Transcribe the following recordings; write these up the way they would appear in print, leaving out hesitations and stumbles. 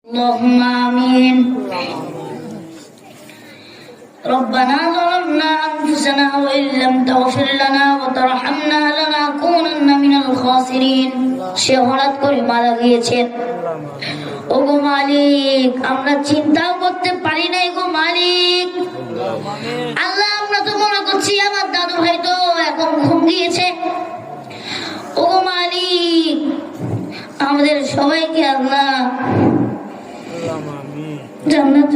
اللهم آمين. ربنا ظلمنا أنفسنا وإن لم تغفر لنا وترحمنا لنكونن من الخاسرين. সে হঠাৎ করে মারা গিয়েছেন। ওগো মালিক, আমরা চিন্তাও করতে পারি নাই গো মালিক। আল্লাহ, আমরা তো মনে করছি আমার দাদু ভাই তো এখন ঘুম গিয়েছে। ওগো মালিক, আমাদের সবাইকে আল্লাহ জান্নাত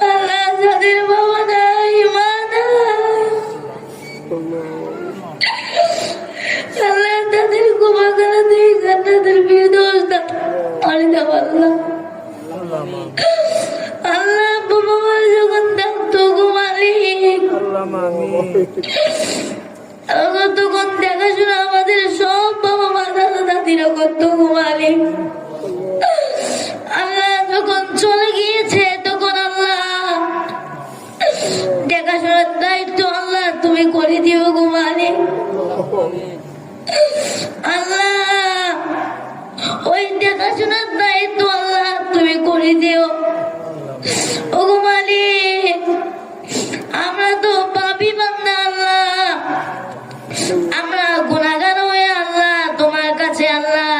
আল্লাহ, যাদের বাবা নাই মা নাই আল্লাহ, তাদের গোবাগানা দিয়ে জান্নাতের ফিরদৌস দান করে দাও আল্লাহ। আল্লাহ, বাবা মা যখন দেখতো গো মালিক, তখন দেখাশোনা আমাদের সব বাবা মা দাদা দাদিরা করতো গো মালিক। আল্লাহ, যখন চলে গিয়েছে তখন আল্লাহ দেখাশোনার দায়িত্ব আল্লাহ তুমি করে দিও গো মালিক। আল্লাহ, ওই দেখাশোনার দায়িত্ব আল্লাহ তুমি করে দিও ও গো মালিক। আমরা তো পাপী বান্দা আল্লাহ, আমরা গুনাহগার হয়ে আল্লাহ তোমার কাছে আল্লাহ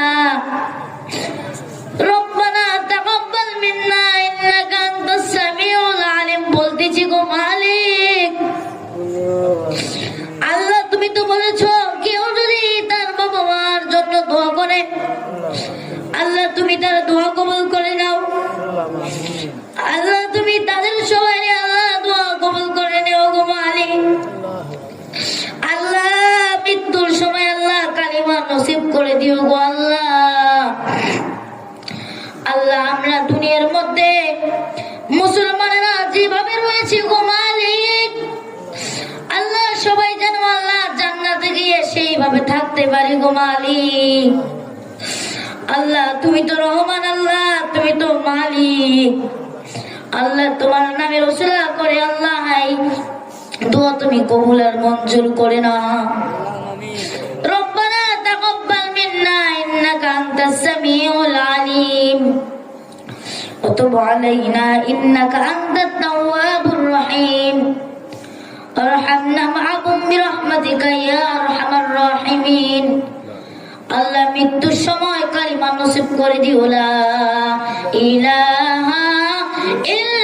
রব্বানা তাকাব্বাল মিন্না ইন্নাকা আনতাস সামিউল আলিম বলতেছি গো মালিক। আল্লাহ, তুমি তো বলেছো কেউ যদি তার বাবা মার জন্য দোয়া করে আল্লাহ তুমি তার দোয়া কবুল করে নাও। আল্লাহ, তুমি তাদের সবাই আল্লাহ দোয়া কবুল করে নেও গো মালিক। আল্লাহ, মৃত্যুর সময় আল্লাহ কালিমা নসিব করে দিও গো আল্লাহ। আল্লাহ, আমরা দুনিয়ার মধ্যে মুসলমানেরা যেভাবে রয়েছে গো মালিক, আল্লাহ সবাই যেন আল্লাহ জান্নাতে গিয়ে সেইভাবে থাকতে পারি গো মালিক। আল্লাহ, তুমি তো রহমান, আল্লাহ তুমি তো মালিক। আল্লাহ, তোমার নামে রসুলা করে আল্লাহ দোয়া তুমি কবুল আর মঞ্জুর করে না। রব্বানা তাকাব্বাল মিন্না ইন্নাকা আনতাস সামিউল আলিম ওয়া তুব আলাইনা ইন্নাকা আনতাত তাওয়াবুর রহিম। আরহামনা মা'হুম বিরহমাতিকা ইয়া আরহামার রাহিমিন। আল্লাহ, মৃত্যুর সময় কালিমা নসিব করে দিও লা ইলাহা ইল্লা